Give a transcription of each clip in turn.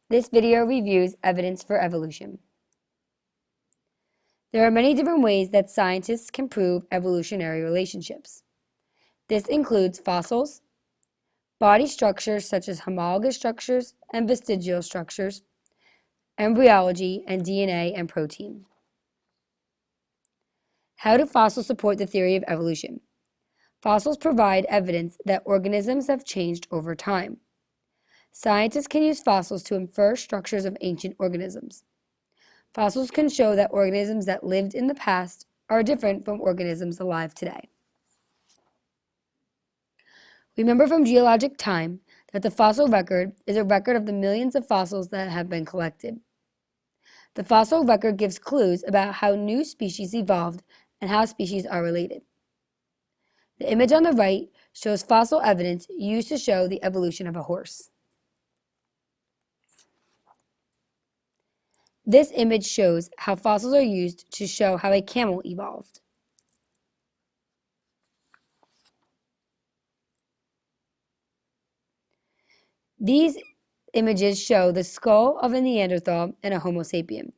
This video reviews evidence for evolution. There are many different ways that scientists can prove evolutionary relationships. This includes fossils, body structures such as homologous structures and vestigial structures, embryology, and DNA and protein. How do fossils support the theory of evolution? Fossils provide evidence that organisms have changed over time. Scientists can use fossils to infer structures of ancient organisms. Fossils can show that organisms that lived in the past are different from organisms alive today. Remember from geologic time that the fossil record is a record of the millions of fossils that have been collected. The fossil record gives clues about how new species evolved and how species are related. The image on the right shows fossil evidence used to show the evolution of a horse. This image shows how fossils are used to show how a camel evolved. These images show the skull of a Neanderthal and a Homo sapien.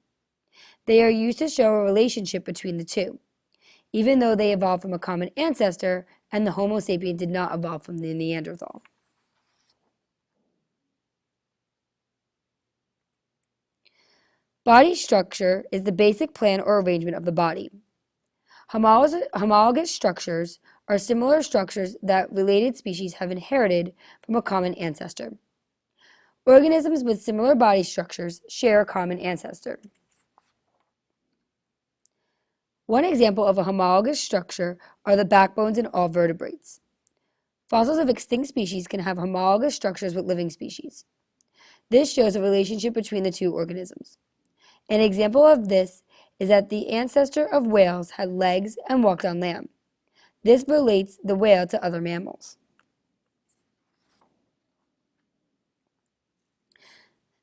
They are used to show a relationship between the two, even though they evolved from a common ancestor and the Homo sapien did not evolve from the Neanderthal. Body structure is the basic plan or arrangement of the body. Homologous structures are similar structures that related species have inherited from a common ancestor. Organisms with similar body structures share a common ancestor. One example of a homologous structure are the backbones in all vertebrates. Fossils of extinct species can have homologous structures with living species. This shows a relationship between the two organisms. An example of this is that the ancestor of whales had legs and walked on land. This relates the whale to other mammals.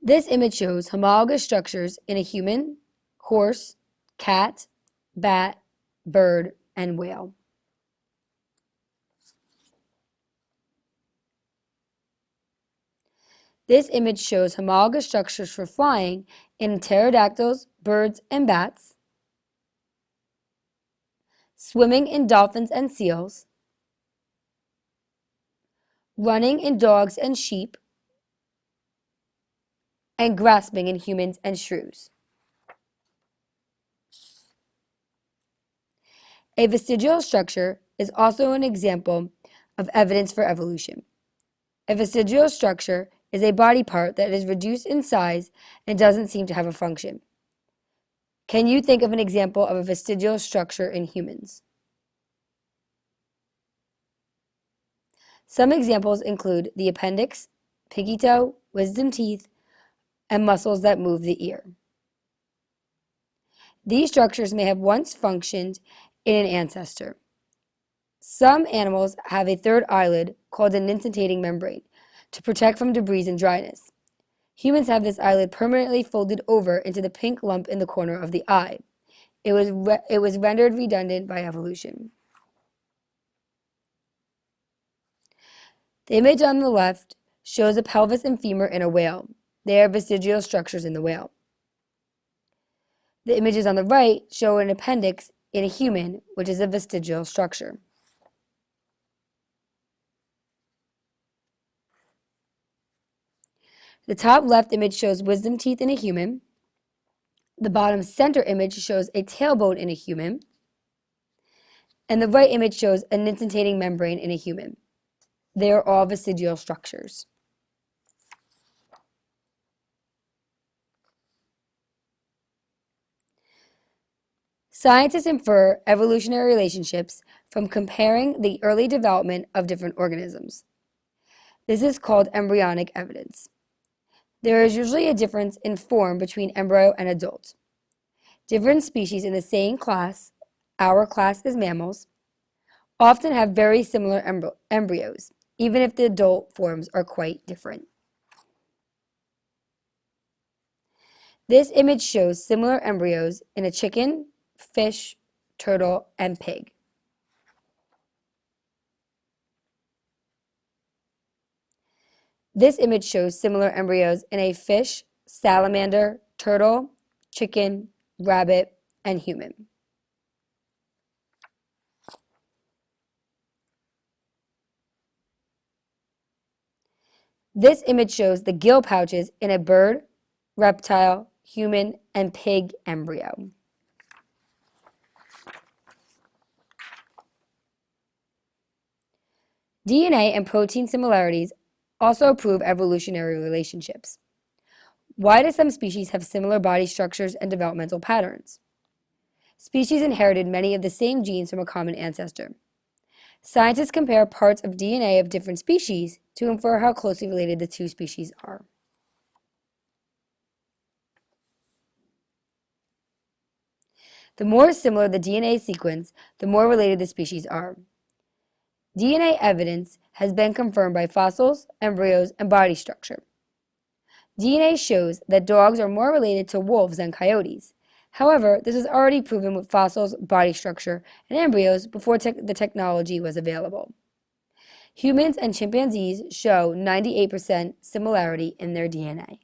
This image shows homologous structures in a human, horse, cat, bat, bird, and whale. This image shows homologous structures for flying in pterodactyls, birds, and bats, swimming in dolphins and seals, running in dogs and sheep, and grasping in humans and shrews. A vestigial structure is also an example of evidence for evolution. A vestigial structure is a body part that is reduced in size and doesn't seem to have a function. Can you think of an example of a vestigial structure in humans? Some examples include the appendix, pinky toe, wisdom teeth, and muscles that move the ear. These structures may have once functioned in an ancestor. Some animals have a third eyelid called an nictitating membrane to protect from debris and dryness. Humans have this eyelid permanently folded over into the pink lump in the corner of the eye. It was rendered redundant by evolution. The image on the left shows a pelvis and femur in a whale. They are vestigial structures in the whale. The images on the right show an appendix in a human, which is a vestigial structure. The top left image shows wisdom teeth in a human. The bottom center image shows a tailbone in a human. And the right image shows a nictitating membrane in a human. They are all vestigial structures. Scientists infer evolutionary relationships from comparing the early development of different organisms. This is called embryonic evidence. There is usually a difference in form between embryo and adult. Different species in the same class, our class is mammals, often have very similar embryos, even if the adult forms are quite different. This image shows similar embryos in a chicken, fish, turtle, and pig. This image shows similar embryos in a fish, salamander, turtle, chicken, rabbit, and human. This image shows the gill pouches in a bird, reptile, human, and pig embryo. DNA and protein similarities also prove evolutionary relationships. Why do some species have similar body structures and developmental patterns? Species inherited many of the same genes from a common ancestor. Scientists compare parts of DNA of different species to infer how closely related the two species are. The more similar the DNA sequence, the more related the species are. DNA evidence has been confirmed by fossils, embryos, and body structure. DNA shows that dogs are more related to wolves than coyotes. However, this was already proven with fossils, body structure, and embryos before the technology was available. Humans and chimpanzees show 98% similarity in their DNA.